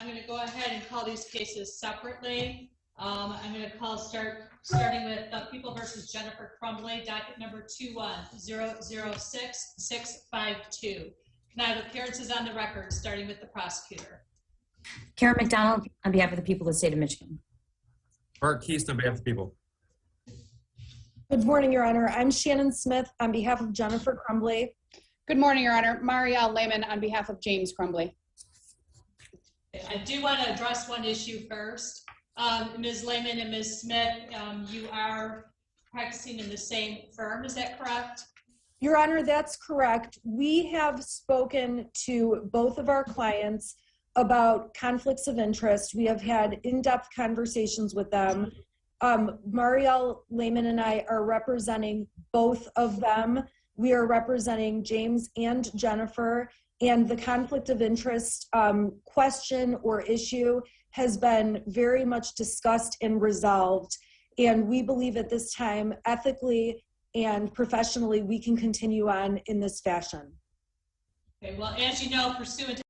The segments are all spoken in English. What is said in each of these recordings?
I'm going to go ahead and call these cases separately. I'm going to call starting with People versus Jennifer Crumbley, docket number 21006-652. Can I have appearances on the record, starting with the prosecutor? Karen McDonald on behalf of the people of the state of Michigan. Mark Keast on behalf of the people. Good morning, Your Honor. I'm Shannon Smith on behalf of Jennifer Crumbley. Good morning, Your Honor. Marielle Lehman on behalf of James Crumbley. I do want to address one issue first. Ms. Lehman and Ms. Smith, you are practicing in the same firm, is that correct? Your Honor, that's correct. We have spoken to both of our clients about conflicts of interest. We have had in-depth conversations with them. Marielle Lehman and I are representing both of them. We are representing James and Jennifer, and the conflict of interest question or issue has been very much discussed and resolved. And we believe at this time, ethically and professionally, we can continue on in this fashion. Okay, well, as you know, pursuant to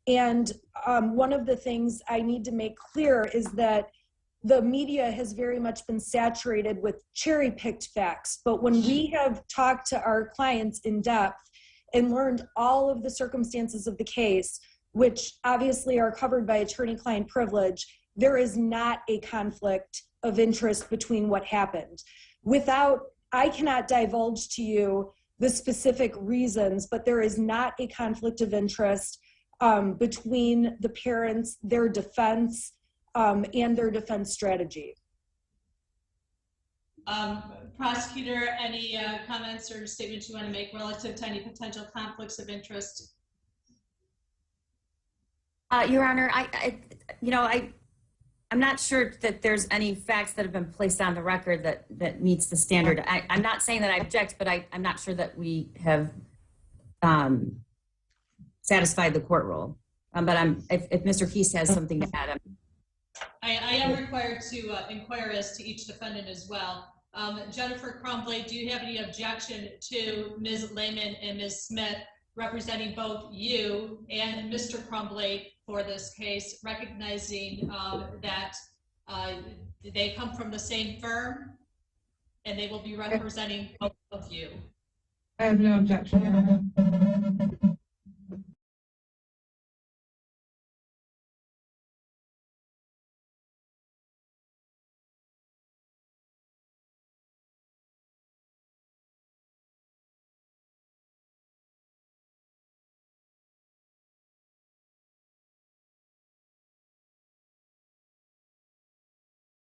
And one of the things I need to make clear is that the media has very much been saturated with cherry-picked facts. But when we have talked to our clients in depth and learned all of the circumstances of the case, which obviously are covered by attorney-client privilege, there is not a conflict of interest between what happened. I cannot divulge to you the specific reasons, but there is not a conflict of interest between the parents, their defense, and their defense strategy. Prosecutor, any comments or statements you want to make relative to any potential conflicts of interest? Your Honor, I'm not sure that there's any facts that have been placed on the record that meets the standard. I'm not saying that I object, but I'm not sure that we have satisfied the court rule. But if Mr. Keast has something to add. I am required to inquire as to each defendant as well. Jennifer Crumbley, do you have any objection to Ms. Lehman and Ms. Smith representing both you and Mr. Crumbley for this case, recognizing that they come from the same firm and they will be representing both of you? I have no objection.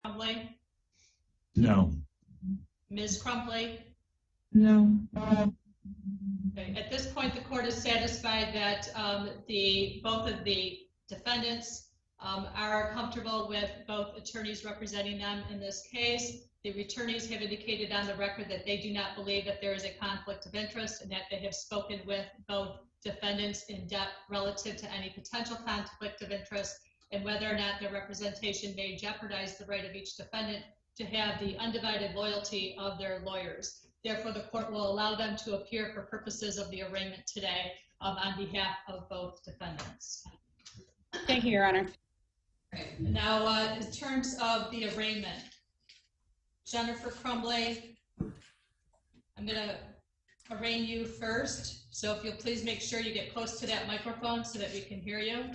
Crumbley? No. Ms. Crumbley? No. Okay. At this point, the court is satisfied that both of the defendants are comfortable with both attorneys representing them in this case. The attorneys have indicated on the record that they do not believe that there is a conflict of interest and that they have spoken with both defendants in depth relative to any potential conflict of interest and whether or not their representation may jeopardize the right of each defendant to have the undivided loyalty of their lawyers. Therefore, the court will allow them to appear for purposes of the arraignment today on behalf of both defendants. Thank you, Your Honor. Okay. Now, in terms of the arraignment, Jennifer Crumbley, I'm going to arraign you first. So if you'll please make sure you get close to that microphone so that we can hear you.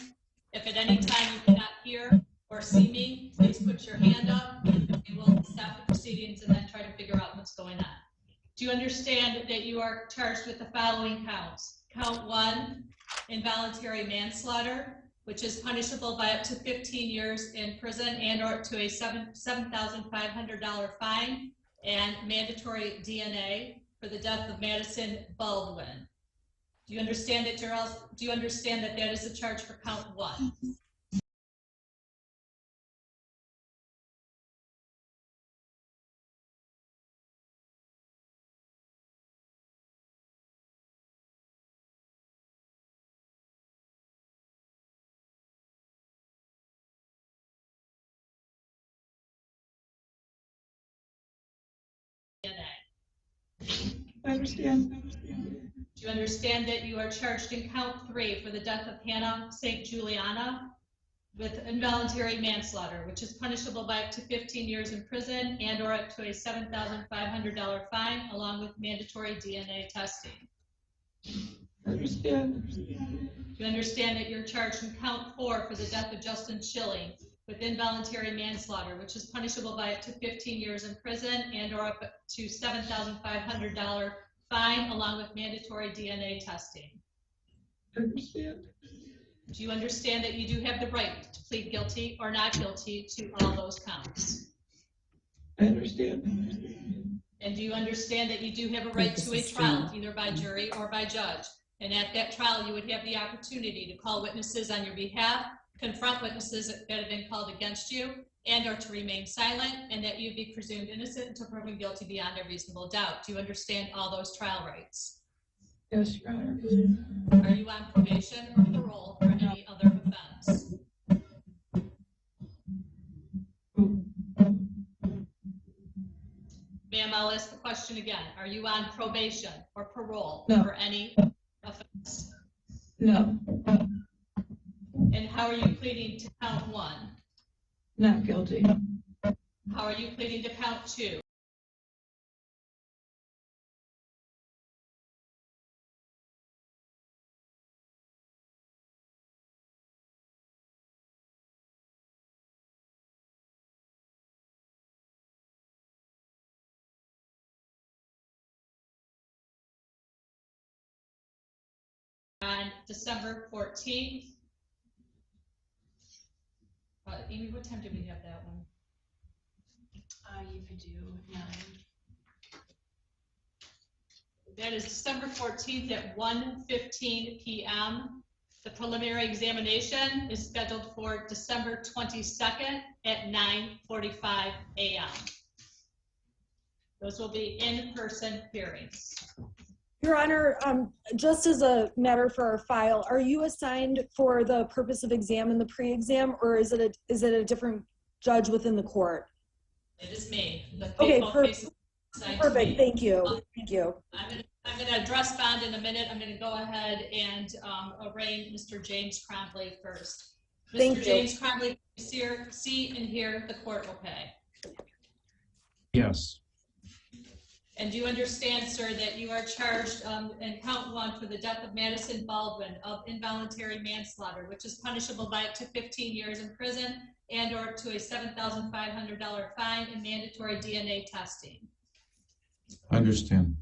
If at any time you cannot hear or see me, please put your hand up and we will stop the proceedings and then try to figure out what's going on. Do you understand that you are charged with the following counts? Count 1, involuntary manslaughter, which is punishable by up to 15 years in prison and or to a $7,500 fine and mandatory DNA for the death of Madison Baldwin. Do you understand that, do you understand that that is the charge for count 1? I understand. Do you understand that you are charged in count 3 for the death of Hannah St. Juliana with involuntary manslaughter, which is punishable by up to 15 years in prison and or up to a $7,500 fine, along with mandatory DNA testing? I understand. Do you understand that you're charged in count 4 for the death of Justin Schilling with involuntary manslaughter, which is punishable by up to 15 years in prison and or up to $7,500 fine, along with mandatory DNA testing? I understand. Do you understand that you do have the right to plead guilty or not guilty to all those counts? I understand. And do you understand that you do have a right to a trial, either by jury or by judge? And at that trial, you would have the opportunity to call witnesses on your behalf, confront witnesses that have been called against you, and or to remain silent, and that you'd be presumed innocent until proven guilty beyond a reasonable doubt. Do you understand all those trial rights? Yes, Your Honor. Are you on probation or parole for any other offense? Ma'am, I'll ask the question again. Are you on probation or parole No. for any offense? No, And how are you pleading to count 1? not guilty. How are you pleading to count 2? On December 14th. Amy, what time did we have that one? You could do 9. That is December 14th at 1:15 p.m. The preliminary examination is scheduled for December 22nd at 9:45 a.m. Those will be in-person hearings. Your Honor, just as a matter for our file, are you assigned for the purpose of exam and the pre-exam, or is it a different judge within the court? It is me. Okay, perfect. Thank you. Thank you. I'm going to address bond in a minute. I'm going to go ahead and arraign Mr. James Crumbley first. Thank Mr. you. James Crumbley, see and hear the court okay. Yes. And do you understand, sir, that you are charged in count 1 for the death of Madison Baldwin of involuntary manslaughter, which is punishable by up to 15 years in prison and or up to a $7,500 fine and mandatory DNA testing? I understand.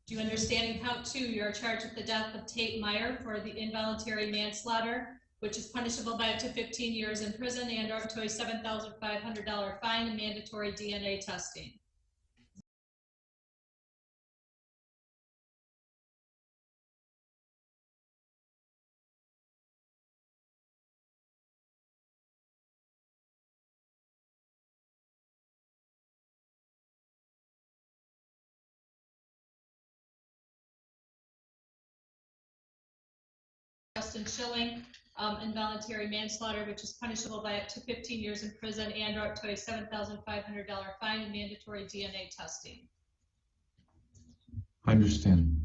Do you understand in count 2 you are charged with the death of Tate Meyer for the involuntary manslaughter, which is punishable by up to 15 years in prison and or up to a $7,500 fine and mandatory DNA testing? Justin Schilling, involuntary manslaughter, which is punishable by up to 15 years in prison and or up to a $7,500 fine and mandatory DNA testing. I understand.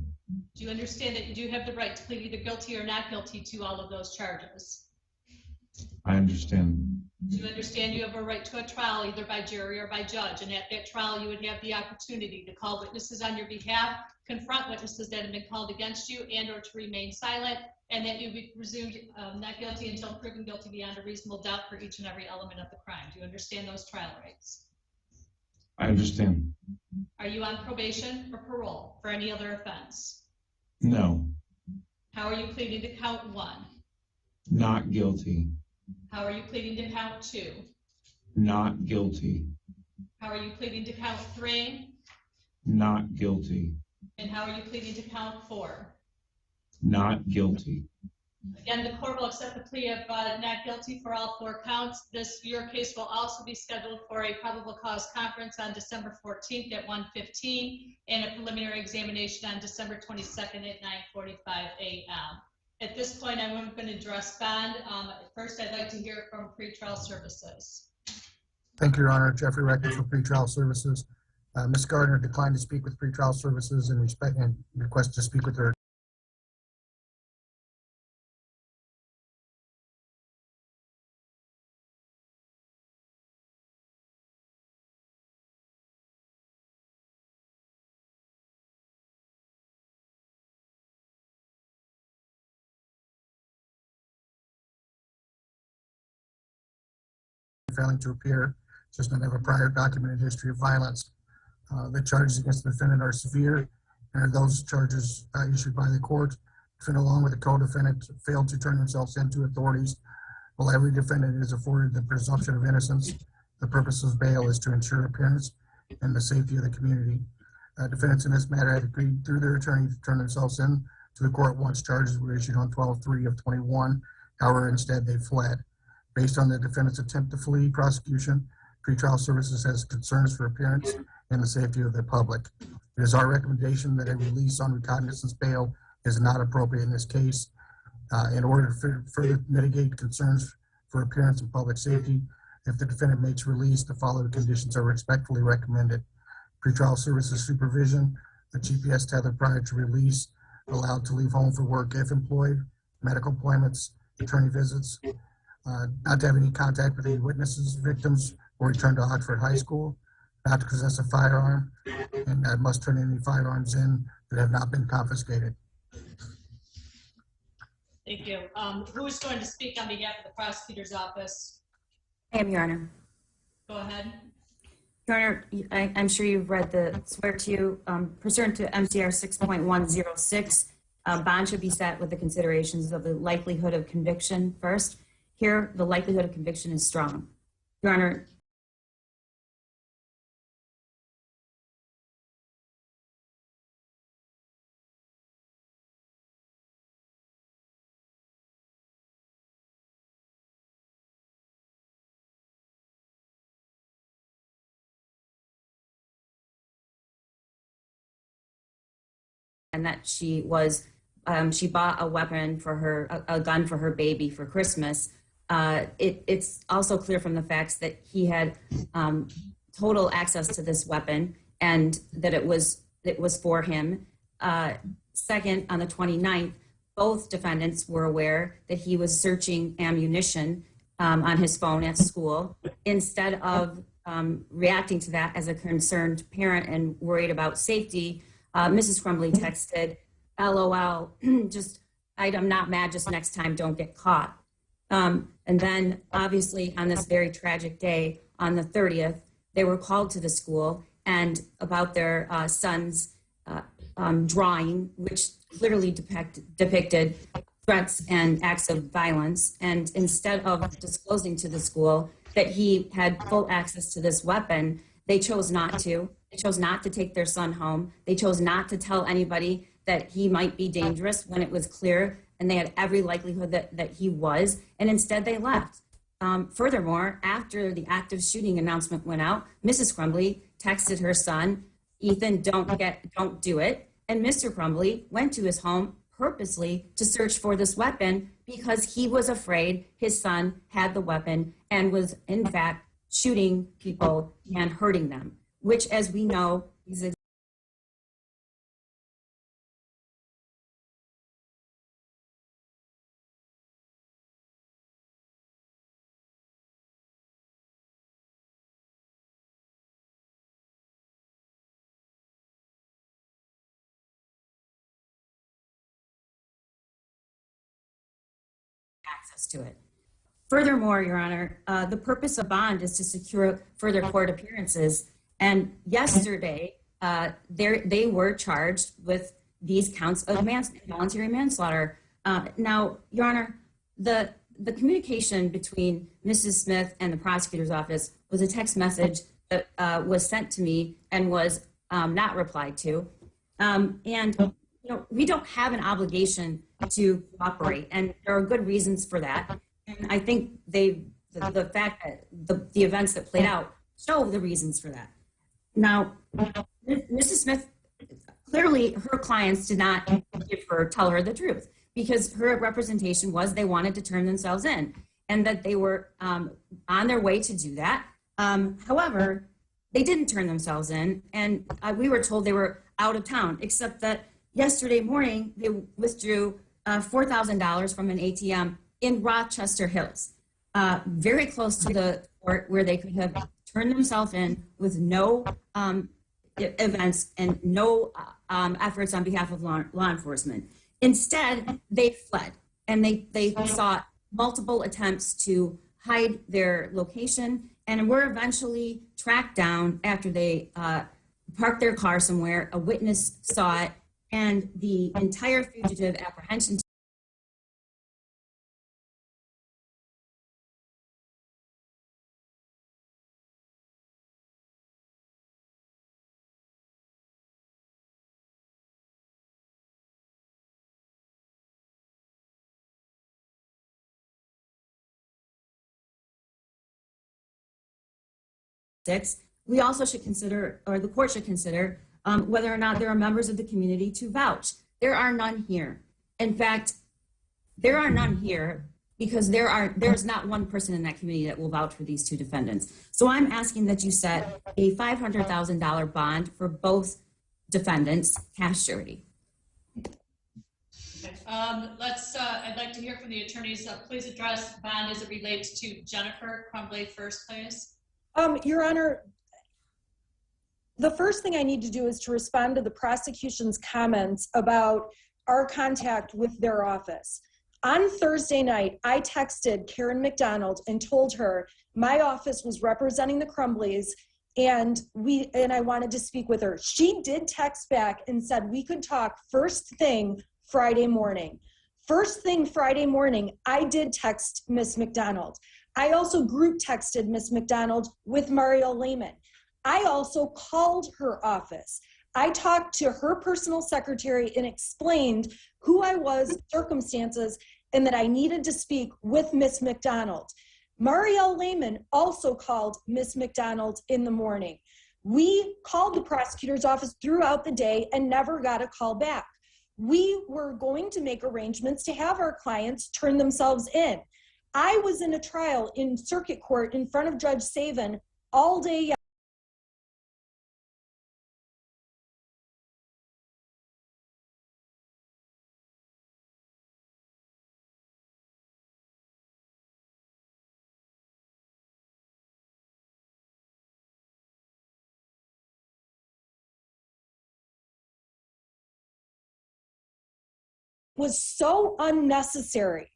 Do you understand that you do have the right to plead either guilty or not guilty to all of those charges? I understand. Do you understand you have a right to a trial either by jury or by judge, and at that trial you would have the opportunity to call witnesses on your behalf, confront witnesses that have been called against you, and or to remain silent, and that you'd be presumed not guilty until proven guilty beyond a reasonable doubt for each and every element of the crime? Do you understand those trial rights? I understand. Are you on probation or parole for any other offense? No, How are you pleading to count 1? not guilty. How are you pleading to count 2? Not guilty. How are you pleading to count 3? Not guilty. And how are you pleading to count 4? Not guilty. Again, the court will accept the plea of not guilty for all 4 counts. Your case will also be scheduled for a probable cause conference on December 14th at 1:15 and a preliminary examination on December 22nd at 9:45 a.m. At this point, I'm going to address bond. First, I'd like to hear from pretrial services. Thank you, Your Honor. Jeffrey Record for pretrial services. Ms. Gardner declined to speak with pretrial services and request to speak with her. Failing to appear, does not have a prior documented history of violence. The charges against the defendant are severe, and those charges issued by the court. Defendant, along with the co-defendant, failed to turn themselves in to authorities. While every defendant is afforded the presumption of innocence, the purpose of bail is to ensure appearance and the safety of the community. Defendants in this matter had agreed through their attorney to turn themselves in to the court once charges were issued on 12/3 of 21. However, instead they fled. Based on the defendant's attempt to flee prosecution, pretrial services has concerns for appearance and the safety of the public. It is our recommendation that a release on recognizance bail is not appropriate in this case. In order to further mitigate concerns for appearance and public safety, if the defendant makes release, the following conditions are respectfully recommended. Pretrial services supervision, a GPS tether prior to release, allowed to leave home for work if employed, medical appointments, attorney visits, not to have any contact with any witnesses, victims, or return to Oxford High School, not to possess a firearm, and must turn any firearms in that have not been confiscated. Thank you. Who is going to speak on behalf of the prosecutor's office? I am, Your Honor. Go ahead. Your Honor, I'm sure you've read the swear to you. Pursuant to MCR 6.106, bond should be set with the considerations of the likelihood of conviction first. Here, the likelihood of conviction is strong. Your Honor, and that she was, she bought a weapon for her, a gun for her baby for Christmas. It's also clear from the facts that he had total access to this weapon and that it was for him. Second, on the 29th, both defendants were aware that he was searching ammunition on his phone at school. Instead of reacting to that as a concerned parent and worried about safety, Mrs. Crumbley texted, LOL, just, I'm not mad, just next time don't get caught. And then obviously on this very tragic day, on the 30th, they were called to the school and about their son's drawing, which clearly depicted threats and acts of violence. And instead of disclosing to the school that he had full access to this weapon, they chose not to. They chose not to take their son home. They chose not to tell anybody that he might be dangerous when it was clear and they had every likelihood that he was, and instead they left. Furthermore, after the active shooting announcement went out, Mrs. Crumbley texted her son, Ethan, don't do it. And Mr. Crumbley went to his home purposely to search for this weapon because he was afraid his son had the weapon and was in fact shooting people and hurting them, which, as we know, is access to it. Furthermore, Your Honor, the purpose of bond is to secure further court appearances. And yesterday, they were charged with these counts of involuntary manslaughter. Now, Your Honor, the communication between Mrs. Smith and the prosecutor's office was a text message that was sent to me and was not replied to. And we don't have an obligation to cooperate, and there are good reasons for that. And I think the fact that the events that played out show the reasons for that. Now, Mrs. Smith, clearly her clients did not tell her the truth because her representation was they wanted to turn themselves in and that they were on their way to do that. However, they didn't turn themselves in, and we were told they were out of town, except that yesterday morning they withdrew $4,000 from an ATM in Rochester Hills, very close to the court where they could have turned themselves in with no events and no efforts on behalf of law enforcement. Instead, they fled, and they sought multiple attempts to hide their location, and were eventually tracked down after they parked their car somewhere. A witness saw it, and the entire fugitive apprehension we also should consider, or the court should consider, whether or not there are members of the community to vouch. There are none here. In fact, there are none here because there's not one person in that community that will vouch for these two defendants. So I'm asking that you set a $500,000 bond for both defendants, cash surety. I'd like to hear from the attorneys. Please address bond as it relates to Jennifer Crumbley first, please. Your Honor, the first thing I need to do is to respond to the prosecution's comments about our contact with their office. On Thursday night, I texted Karen McDonald and told her my office was representing the Crumbleys and I wanted to speak with her. She did text back and said we could talk first thing Friday morning. First thing Friday morning, I did text Miss McDonald. I also group texted Miss McDonald with Marielle Lehman. I also called her office. I talked to her personal secretary and explained who I was, circumstances, and that I needed to speak with Miss McDonald. Marielle Lehman also called Miss McDonald in the morning. We called the prosecutor's office throughout the day and never got a call back. We were going to make arrangements to have our clients turn themselves in. I was in a trial in circuit court in front of Judge Savin all day was so unnecessary.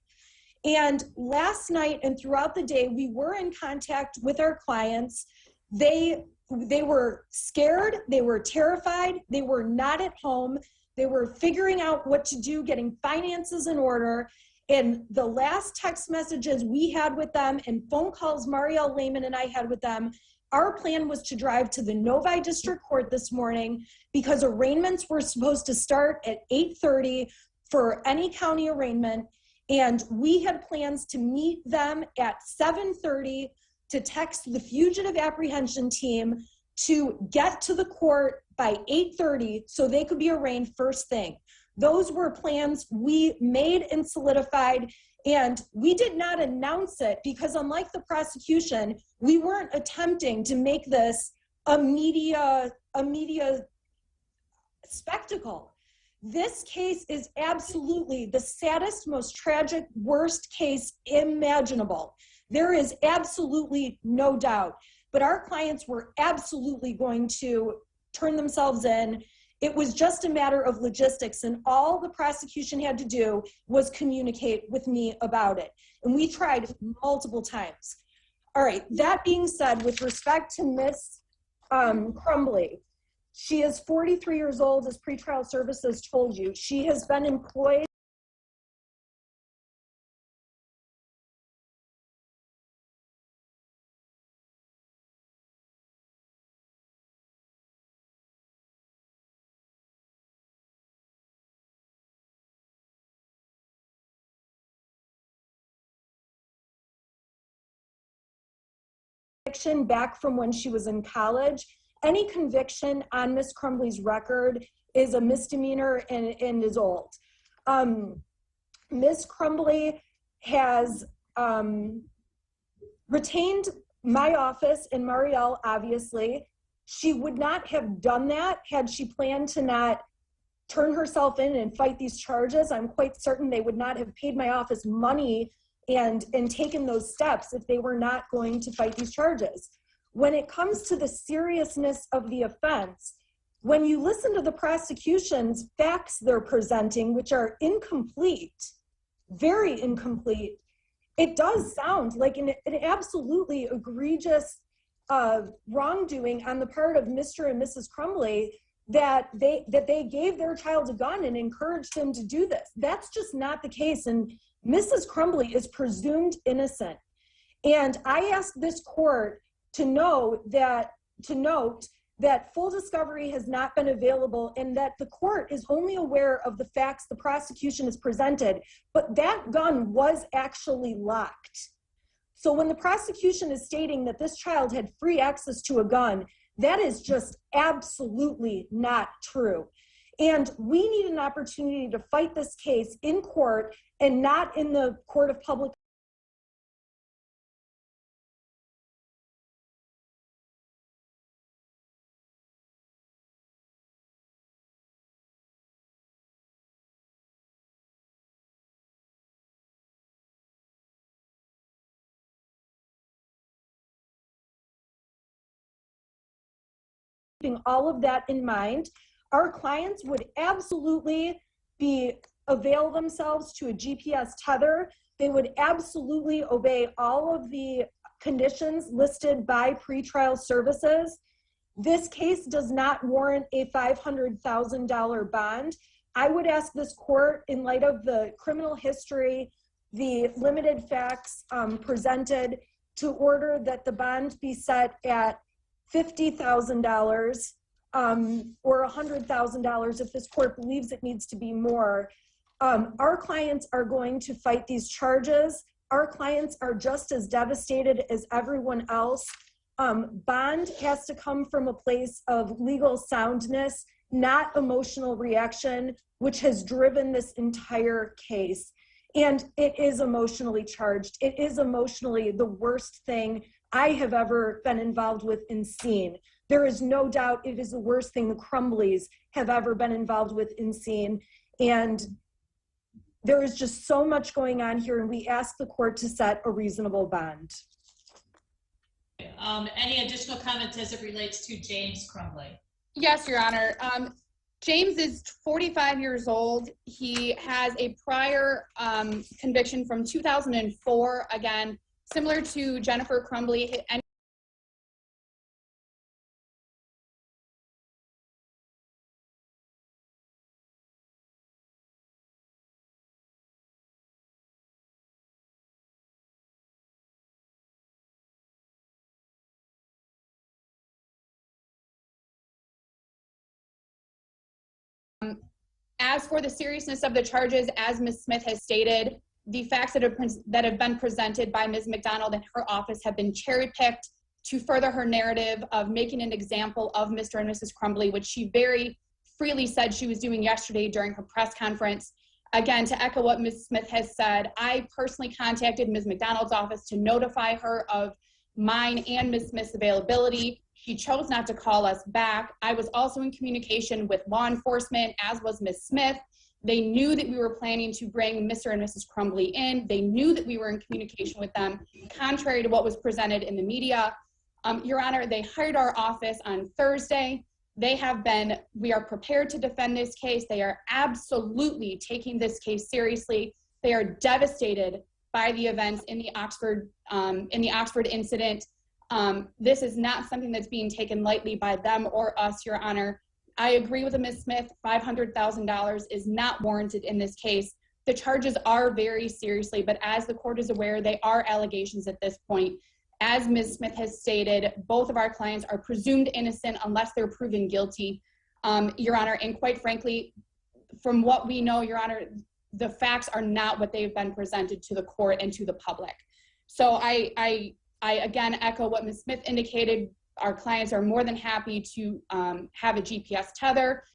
And last night and throughout the day, we were in contact with our clients. They were scared, they were terrified, they were not at home, they were figuring out what to do, getting finances in order. And the last text messages we had with them and phone calls Marielle Lehman and I had with them, our plan was to drive to the Novi District Court this morning because arraignments were supposed to start at 8:30 for any county arraignment. And we had plans to meet them at 7:30 to text the fugitive apprehension team to get to the court by 8:30 so they could be arraigned first thing. Those were plans we made and solidified, and we did not announce it because unlike the prosecution, we weren't attempting to make this a media spectacle. This case is absolutely the saddest, most tragic, worst case imaginable. There is absolutely no doubt, but our clients were absolutely going to turn themselves in. It was just a matter of logistics, and all the prosecution had to do was communicate with me about it. And we tried multiple times. All right, that being said, with respect to Miss Crumbley, she is 43 years old, as pretrial services told you. She has been employed back from when she was in college. Any conviction on Miss Crumbley's record is a misdemeanor and is old. Miss Crumbley has retained my office and Marielle, obviously, She would not have done that had she planned to not turn herself in and fight these charges. I'm quite certain they would not have paid my office money and taken those steps if they were not going to fight these charges. When it comes to the seriousness of the offense, when you listen to the prosecution's facts they're presenting, which are incomplete, very incomplete, it does sound like an absolutely egregious wrongdoing on the part of Mr. and Mrs. Crumbley that they gave their child a gun and encouraged him to do this. That's just not the case. And Mrs. Crumbley is presumed innocent. And I ask this court to note that full discovery has not been available and that the court is only aware of the facts the prosecution has presented, but that gun was actually locked. So when the prosecution is stating that this child had free access to a gun, that is just absolutely not true. And we need an opportunity to fight this case in court and not in the court of public. Keeping all of that in mind, our clients would absolutely avail themselves to a GPS tether. They would absolutely obey all of the conditions listed by pretrial services. This case does not warrant a $500,000 bond. I would ask this court, in light of the criminal history, the limited facts presented, to order that the bond be set at $50,000 or $100,000 if this court believes it needs to be more. Our clients are going to fight these charges. Our clients are just as devastated as everyone else. Bond has to come from a place of legal soundness, not emotional reaction, which has driven this entire case. And it is emotionally charged. It is emotionally the worst thing I have ever been involved with and seen. There is no doubt it is the worst thing the Crumbleys have ever been involved with and seen. And there is just so much going on here, and we ask the court to set a reasonable bond. Any additional comments as it relates to James Crumbley? Yes, Your Honor. James is 45 years old. He has a prior conviction from 2004, again, similar to Jennifer Crumbley. As for the seriousness of the charges, as Ms. Smith has stated, the facts that have been presented by Ms. McDonald and her office have been cherry-picked to further her narrative of making an example of Mr. and Mrs. Crumbley, which she very freely said she was doing yesterday during her press conference. Again, to echo what Ms. Smith has said, I personally contacted Ms. McDonald's office to notify her of mine and Ms. Smith's availability. She chose not to call us back. I was also in communication with law enforcement, as was Ms. Smith. They knew that we were planning to bring Mr. and Mrs. Crumbley in. They knew that we were in communication with them, contrary to what was presented in the media. Your Honor, they hired our office on Thursday. We are prepared to defend this case. They are absolutely taking this case seriously. They are devastated by the events in the Oxford incident. This is not something that's being taken lightly by them or us, Your Honor. I agree with Ms. Smith, $500,000 is not warranted in this case. The charges are very seriously, but as the court is aware, they are allegations at this point. As Ms. Smith has stated, both of our clients are presumed innocent unless they're proven guilty, Your Honor, and quite frankly, from what we know, Your Honor, the facts are not what they've been presented to the court and to the public. So I again echo what Ms. Smith indicated. Our clients are more than happy to have a GPS tether.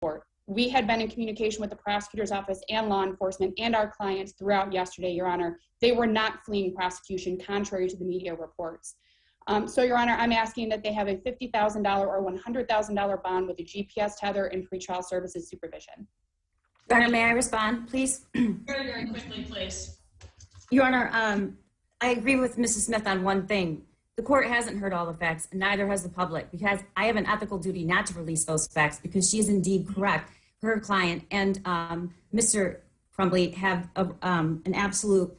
court. We had been in communication with the prosecutor's office and law enforcement and our clients throughout yesterday, Your Honor. They were not fleeing prosecution, contrary to the media reports. So, Your Honor, I'm asking that they have a $50,000 or $100,000 bond with a GPS tether and pretrial services supervision. Your Honor, may I respond, please? Very, very quickly, please. Your Honor, I agree with Mrs. Smith on one thing. The court hasn't heard all the facts, and neither has the public, because I have an ethical duty not to release those facts because she is indeed correct. Her client and Mr. Crumbley have an absolute,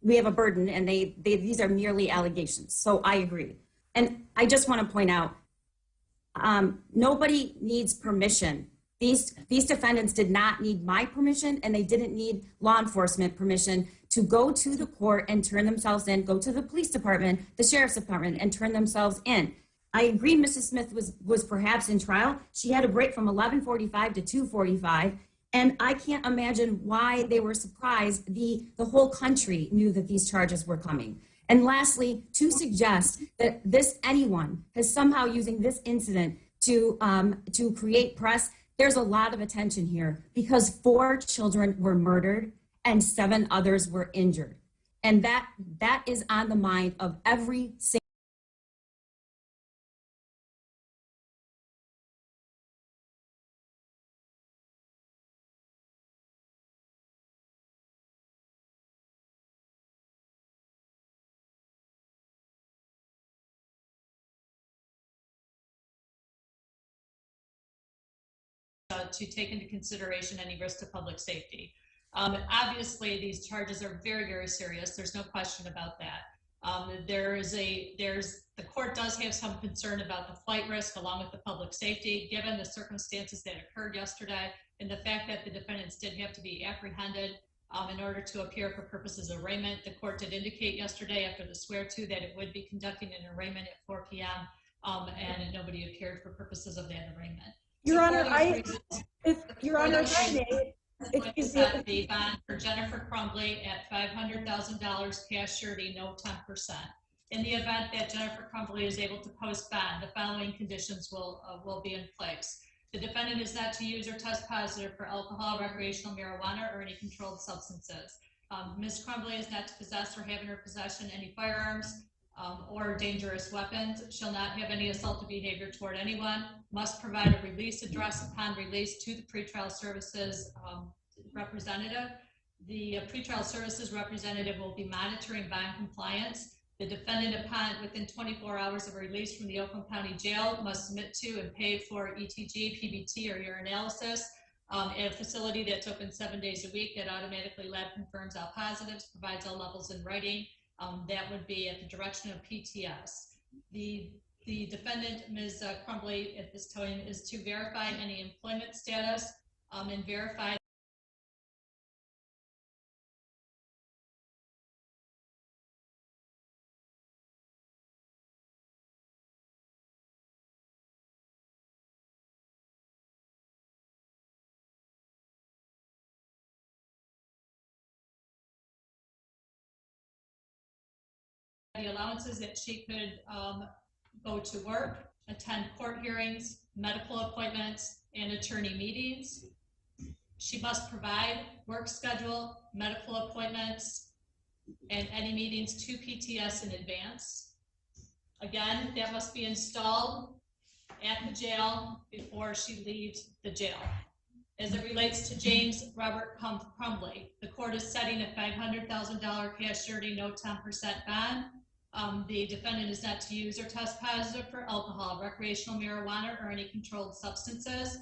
we have a burden, and these are merely allegations. So I agree. And I just want to point out, nobody needs permission. These defendants did not need my permission, and they didn't need law enforcement permission to go to the court and turn themselves in, go to the police department, the sheriff's department, and turn themselves in. I agree Mrs. Smith was perhaps in trial. She had a break from 11:45 to 2:45, and I can't imagine why they were surprised. The whole country knew that these charges were coming. And lastly, to suggest that anyone is somehow using this incident to create press, there's a lot of attention here because 4 children were murdered and 7 others were injured. And that is on the mind of every single to take into consideration any risk to public safety. Obviously, these charges are very, very serious. There's no question about that. The court does have some concern about the flight risk along with the public safety, given the circumstances that occurred yesterday and the fact that the defendants did have to be apprehended in order to appear for purposes of arraignment. The court did indicate yesterday after the swear-to that it would be conducting an arraignment at 4 p.m. And nobody appeared for purposes of that arraignment. Your Honor, the bond for Jennifer Crumbley at $500,000 cash surety, no 10%. In the event that Jennifer Crumbley is able to post bond, the following conditions will be in place. The defendant is not to use or test positive for alcohol, recreational marijuana, or any controlled substances. Ms. Crumbley is not to possess or have in her possession any firearms or dangerous weapons, shall not have any assaultive behavior toward anyone, must provide a release address upon release to the pretrial services representative. The pretrial services representative will be monitoring bond compliance. The defendant, within 24 hours of release from the Oakland County Jail, must submit to and pay for ETG, PBT, or urinalysis at a facility that's open 7 days a week that automatically lab confirms all positives, provides all levels in writing. That would be at the direction of PTS. The defendant, Ms. Crumbley, at this time is to verify any employment status and verify the allowances that she could go to work, attend court hearings, medical appointments, and attorney meetings. She must provide work schedule, medical appointments, and any meetings to PTS in advance. Again, that must be installed at the jail before she leaves the jail. As it relates to James Robert Crumbley, the court is setting a $500,000 cash surety, no 10% bond. The defendant is not to use or test positive for alcohol, recreational marijuana, or any controlled substances.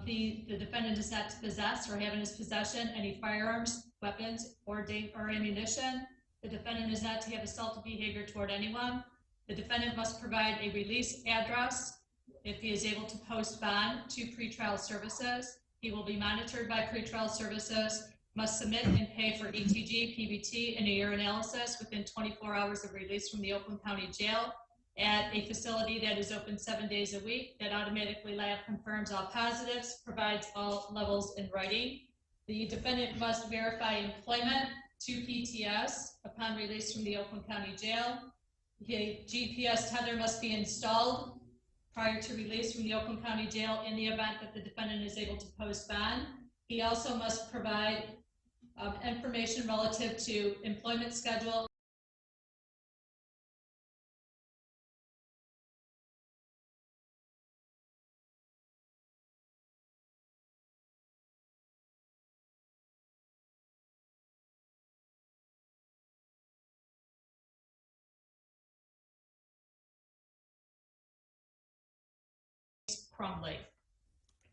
The defendant is not to possess or have in his possession any firearms, weapons, or ammunition. The defendant is not to have assaultive behavior toward anyone. The defendant must provide a release address if he is able to post bond to pretrial services. He will be monitored by pretrial services, must submit and pay for ETG, PBT, and a urinalysis within 24 hours of release from the Oakland County Jail at a facility that is open 7 days a week, that automatically lab confirms all positives, provides all levels in writing. The defendant must verify employment to PTS upon release from the Oakland County Jail. The GPS tether must be installed prior to release from the Oakland County Jail in the event that the defendant is able to post bond. He also must provide information relative to employment schedule, Crumbley.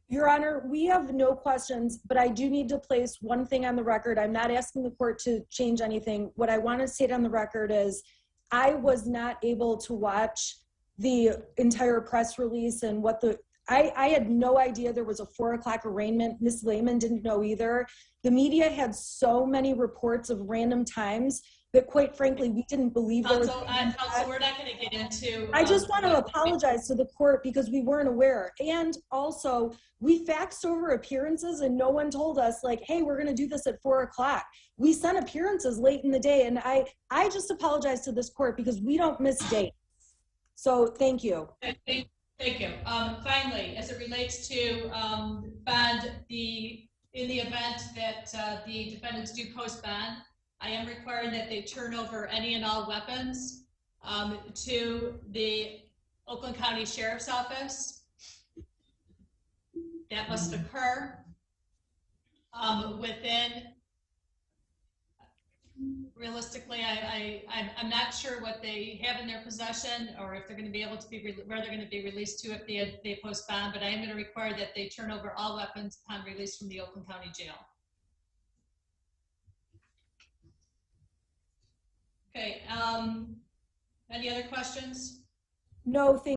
Your Honor, we have no questions, but I do need to place one thing on the record. I'm not asking the court to change anything. What I want to state on the record is I was not able to watch the entire press release and what I had no idea there was a 4 o'clock arraignment. Ms. Lehman didn't know either. The media had so many reports of random times that quite frankly, we didn't believe there was. Counsel, we're not going to get into. I just want to apologize to the court because we weren't aware. And also, we faxed over appearances and no one told us like, hey, we're going to do this at 4 o'clock. We sent appearances late in the day. And I just apologize to this court because we don't miss dates. So thank you. Thank you. Finally, as it relates to bond, in the event that the defendants do post bond, I am requiring that they turn over any and all weapons to the Oakland County Sheriff's Office. That must occur within, realistically, I'm not sure what they have in their possession or if they're going to be able to be, where they're going to be released to if they post bond, but I am going to require that they turn over all weapons upon release from the Oakland County Jail. Okay, any other questions? No, thank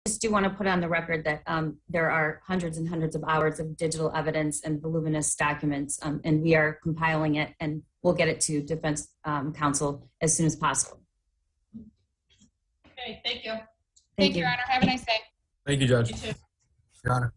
Just do want to put on the record that there are hundreds and hundreds of hours of digital evidence and voluminous documents, and we are compiling it, and we'll get it to defense counsel as soon as possible. Okay, thank you. Thank you, Your Honor. Have a nice day. Thank you, Judge. You too. Your Honor.